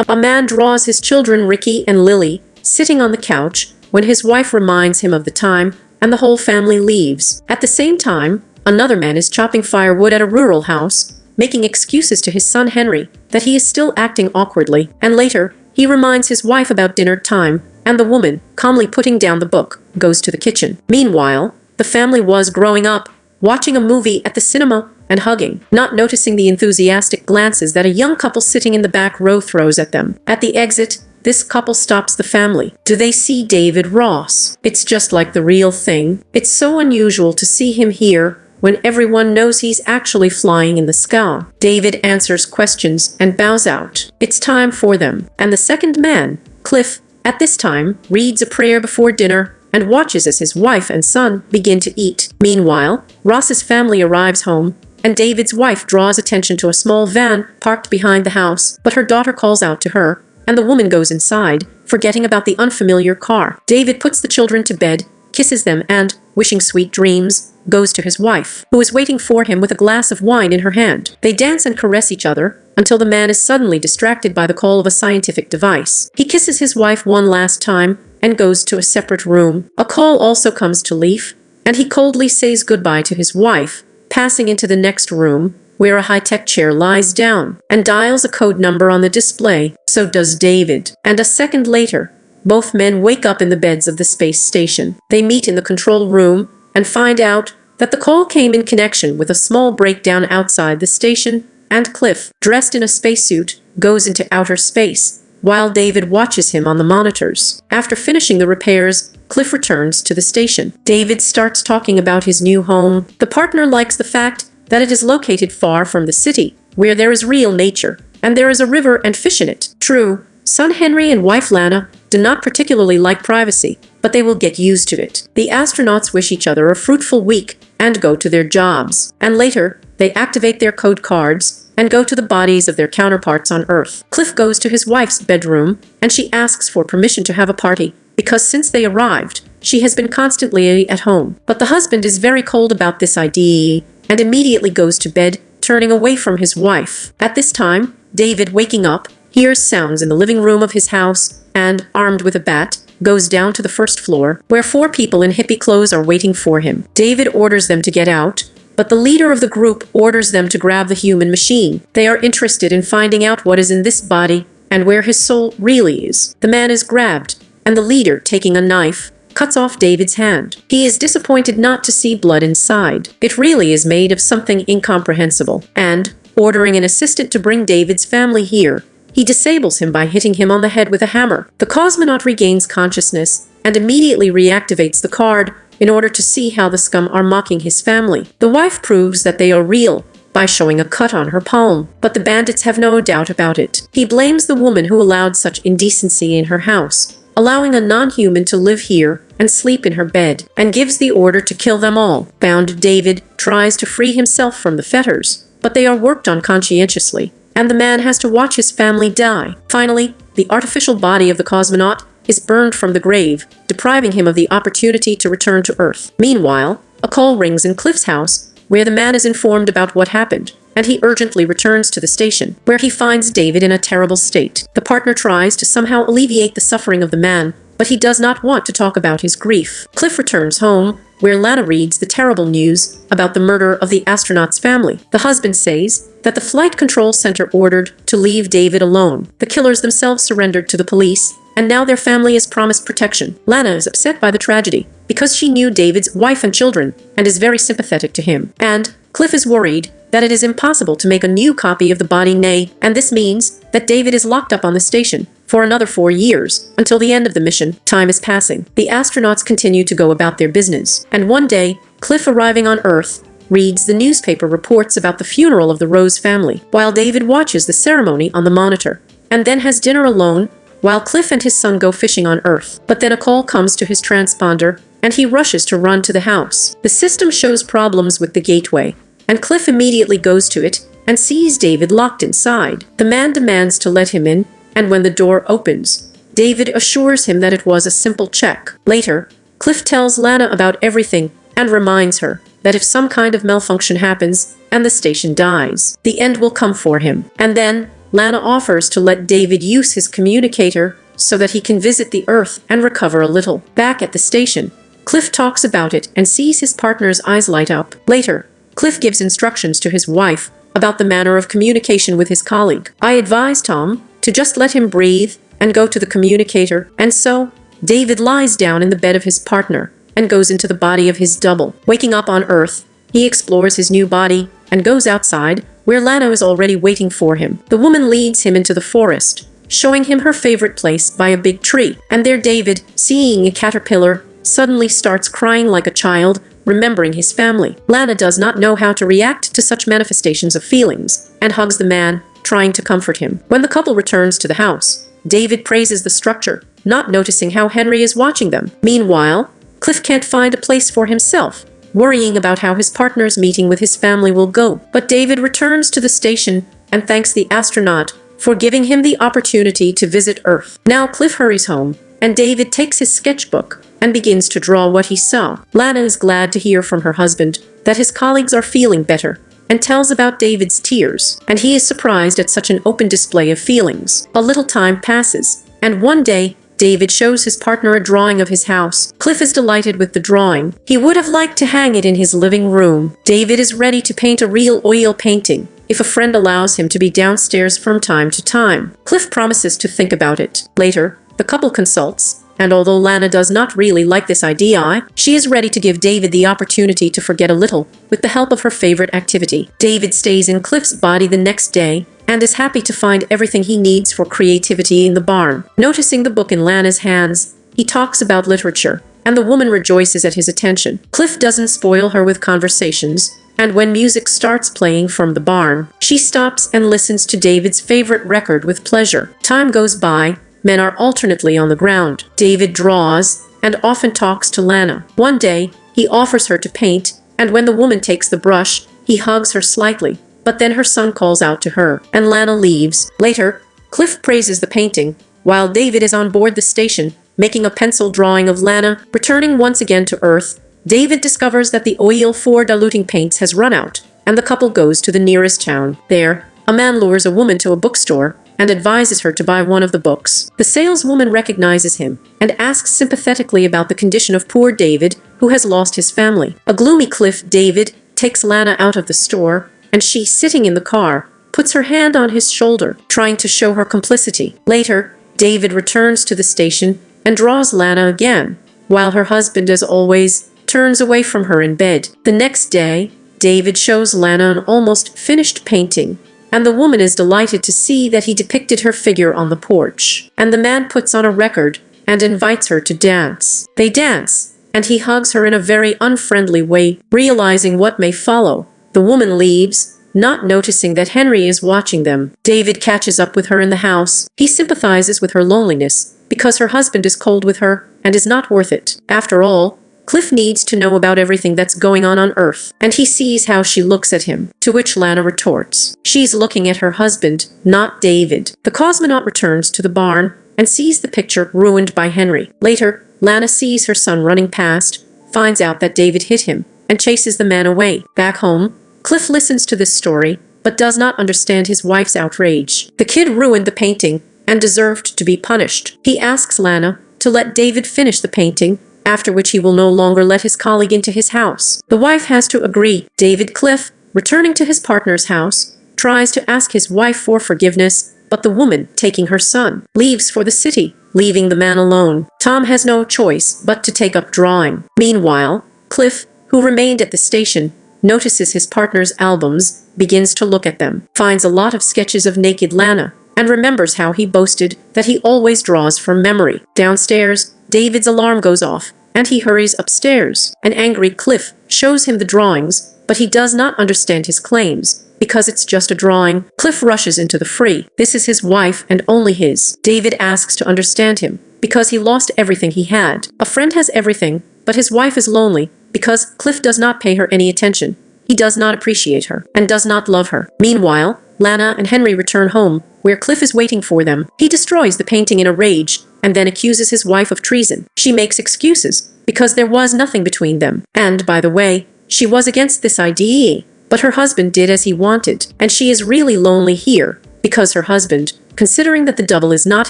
A man draws his children Ricky and Lily, sitting on the couch, when his wife reminds him of the time, and the whole family leaves. At the same time, another man is chopping firewood at a rural house, making excuses to his son Henry that he is still acting awkwardly, and later, he reminds his wife about dinner time, and the woman, calmly putting down the book, goes to the kitchen. Meanwhile, the family was growing up, watching a movie at the cinema, and hugging, not noticing the enthusiastic glances that a young couple sitting in the back row throws at them. At the exit, this couple stops the family. Do they see David Ross? It's just like the real thing. It's so unusual to see him here when everyone knows he's actually flying in the sky. David answers questions and bows out. It's time for them. And the second man, Cliff, at this time, reads a prayer before dinner and watches as his wife and son begin to eat. Meanwhile, Ross's family arrives home, and David's wife draws attention to a small van parked behind the house, but her daughter calls out to her, and the woman goes inside, forgetting about the unfamiliar car. David puts the children to bed, kisses them, and, wishing sweet dreams, goes to his wife, who is waiting for him with a glass of wine in her hand. They dance and caress each other, until the man is suddenly distracted by the call of a scientific device. He kisses his wife one last time, and goes to a separate room. A call also comes to Leaf, and he coldly says goodbye to his wife, passing into the next room, where a high-tech chair lies down, and dials a code number on the display. So does David. And a second later, both men wake up in the beds of the space station. They meet in the control room, and find out that the call came in connection with a small breakdown outside the station, and Cliff, dressed in a spacesuit, goes into outer space, while David watches him on the monitors. After finishing the repairs, Cliff returns to the station. David starts talking about his new home. The partner likes the fact that it is located far from the city, where there is real nature, and there is a river and fish in it. True, son Henry and wife Lana do not particularly like privacy, but they will get used to it. The astronauts wish each other a fruitful week and go to their jobs. And later, they activate their code cards and go to the bodies of their counterparts on Earth. Cliff goes to his wife's bedroom, and she asks for permission to have a party, because since they arrived, she has been constantly at home. But the husband is very cold about this idea, and immediately goes to bed, turning away from his wife. At this time, David, waking up, hears sounds in the living room of his house, and, armed with a bat, goes down to the first floor, where 4 people in hippie clothes are waiting for him. David orders them to get out, but the leader of the group orders them to grab the human machine. They are interested in finding out what is in this body, and where his soul really is. The man is grabbed, and the leader, taking a knife, cuts off David's hand. He is disappointed not to see blood inside. It really is made of something incomprehensible, and, ordering an assistant to bring David's family here, he disables him by hitting him on the head with a hammer. The cosmonaut regains consciousness, and immediately reactivates the card, in order to see how the scum are mocking his family. The wife proves that they are real, by showing a cut on her palm, but the bandits have no doubt about it. He blames the woman who allowed such indecency in her house, allowing a non-human to live here and sleep in her bed, and gives the order to kill them all. Bound, David tries to free himself from the fetters, but they are worked on conscientiously, and the man has to watch his family die. Finally, the artificial body of the cosmonaut is burned from the grave, depriving him of the opportunity to return to Earth. Meanwhile, a call rings in Cliff's house, where the man is informed about what happened, and he urgently returns to the station, where he finds David in a terrible state. The partner tries to somehow alleviate the suffering of the man, but he does not want to talk about his grief. Cliff returns home, where Lana reads the terrible news about the murder of the astronaut's family. The husband says that the flight control center ordered to leave David alone. The killers themselves surrendered to the police, and now their family is promised protection. Lana is upset by the tragedy, because she knew David's wife and children, and is very sympathetic to him. And Cliff is worried that it is impossible to make a new copy of the body, and this means that David is locked up on the station for another 4 years, until the end of the mission. Time is passing. The astronauts continue to go about their business, and one day, Cliff, arriving on Earth, reads the newspaper reports about the funeral of the Rose family, while David watches the ceremony on the monitor, and then has dinner alone, while Cliff and his son go fishing on Earth. But then a call comes to his transponder, and he rushes to run to the house. The system shows problems with the gateway, and Cliff immediately goes to it, and sees David locked inside. The man demands to let him in, and when the door opens, David assures him that it was a simple check. Later, Cliff tells Lana about everything, and reminds her that if some kind of malfunction happens, and the station dies, the end will come for him. And then, Lana offers to let David use his communicator so that he can visit the Earth and recover a little. Back at the station, Cliff talks about it and sees his partner's eyes light up. Later, Cliff gives instructions to his wife about the manner of communication with his colleague. I advise Tom to just let him breathe and go to the communicator, and so David lies down in the bed of his partner and goes into the body of his double. Waking up on Earth, he explores his new body and goes outside, where Lana is already waiting for him. The woman leads him into the forest, showing him her favorite place by a big tree. And there David, seeing a caterpillar, suddenly starts crying like a child, remembering his family. Lana does not know how to react to such manifestations of feelings, and hugs the man, trying to comfort him. When the couple returns to the house, David praises the structure, not noticing how Henry is watching them. Meanwhile, Cliff can't find a place for himself, worrying about how his partner's meeting with his family will go. But David returns to the station and thanks the astronaut for giving him the opportunity to visit Earth. Now Cliff hurries home, and David takes his sketchbook and begins to draw what he saw. Lana is glad to hear from her husband that his colleagues are feeling better, and tells about David's tears, and he is surprised at such an open display of feelings. A little time passes, and one day, David shows his partner a drawing of his house. Cliff is delighted with the drawing. He would have liked to hang it in his living room. David is ready to paint a real oil painting if a friend allows him to be downstairs from time to time. Cliff promises to think about it. Later, the couple consults, and although Lana does not really like this idea, she is ready to give David the opportunity to forget a little with the help of her favorite activity. David stays in Cliff's body the next day and is happy to find everything he needs for creativity in the barn. Noticing the book in Lana's hands, he talks about literature, and the woman rejoices at his attention. Cliff doesn't spoil her with conversations, and when music starts playing from the barn, she stops and listens to David's favorite record with pleasure. Time goes by. Men are alternately on the ground. David draws and often talks to Lana. One day, he offers her to paint, and when the woman takes the brush, he hugs her slightly. But then her son calls out to her, and Lana leaves. Later, Cliff praises the painting, while David is on board the station, making a pencil drawing of Lana. Returning once again to Earth, David discovers that the oil for diluting paints has run out, and the couple goes to the nearest town. There, a man lures a woman to a bookstore and advises her to buy one of the books. The saleswoman recognizes him and asks sympathetically about the condition of poor David, who has lost his family. A gloomy Cliff David takes Lana out of the store, and she, sitting in the car, puts her hand on his shoulder, trying to show her complicity. Later, David returns to the station and draws Lana again, while her husband, as always, turns away from her in bed. The next day, David shows Lana an almost finished painting, and the woman is delighted to see that he depicted her figure on the porch. And the man puts on a record and invites her to dance. They dance, and he hugs her in a very unfriendly way. Realizing what may follow, the woman leaves, not noticing that Henry is watching them. David catches up with her in the house. He sympathizes with her loneliness because her husband is cold with her and is not worth it. After all, Cliff needs to know about everything that's going on Earth, and he sees how she looks at him, to which Lana retorts. She's looking at her husband, not David. The cosmonaut returns to the barn and sees the picture ruined by Henry. Later, Lana sees her son running past, finds out that David hit him, and chases the man away. Back home, Cliff listens to this story, but does not understand his wife's outrage. The kid ruined the painting and deserved to be punished. He asks Lana to let David finish the painting, after which he will no longer let his colleague into his house. The wife has to agree. David Cliff, returning to his partner's house, tries to ask his wife for forgiveness, but the woman, taking her son, leaves for the city, leaving the man alone. Tom has no choice but to take up drawing. Meanwhile, Cliff, who remained at the station, notices his partner's albums, begins to look at them, finds a lot of sketches of naked Lana, and remembers how he boasted that he always draws from memory. Downstairs, David's alarm goes off, and he hurries upstairs. An angry Cliff shows him the drawings, but he does not understand his claims, because it's just a drawing. Cliff rushes into the fray. This is his wife and only his. David asks to understand him, because he lost everything he had. A friend has everything, but his wife is lonely, because Cliff does not pay her any attention. He does not appreciate her, and does not love her. Meanwhile, Lana and Henry return home, where Cliff is waiting for them. He destroys the painting in a rage, and then accuses his wife of treason. She makes excuses, because there was nothing between them. And, by the way, she was against this idea, but her husband did as he wanted, and she is really lonely here, because her husband, considering that the double is not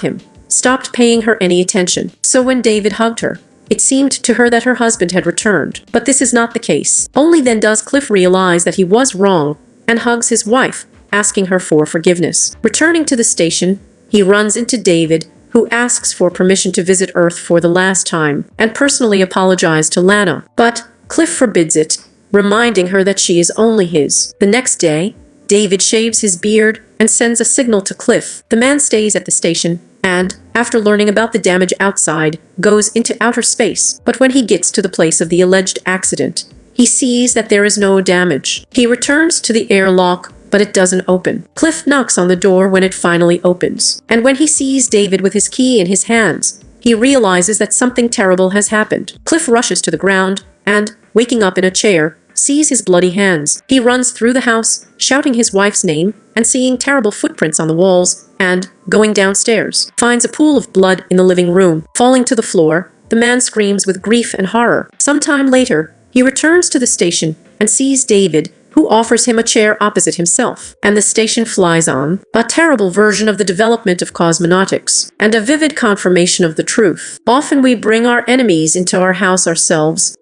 him, stopped paying her any attention. So when David hugged her, it seemed to her that her husband had returned. But this is not the case. Only then does Cliff realize that he was wrong and hugs his wife, asking her for forgiveness. Returning to the station, he runs into David, who asks for permission to visit Earth for the last time and personally apologize to Lana. But Cliff forbids it, reminding her that she is only his. The next day, David shaves his beard and sends a signal to Cliff. The man stays at the station and, after learning about the damage outside, goes into outer space. But when he gets to the place of the alleged accident, he sees that there is no damage. He returns to the airlock, but it doesn't open. Cliff knocks on the door when it finally opens. And when he sees David with his key in his hands, he realizes that something terrible has happened. Cliff rushes to the ground and, waking up in a chair, sees his bloody hands. He runs through the house, shouting his wife's name and seeing terrible footprints on the walls, and, going downstairs, finds a pool of blood in the living room. Falling to the floor, the man screams with grief and horror. Sometime later, he returns to the station and sees David, who offers him a chair opposite himself. And the station flies on, a terrible version of the development of cosmonautics, and a vivid confirmation of the truth. Often we bring our enemies into our house ourselves,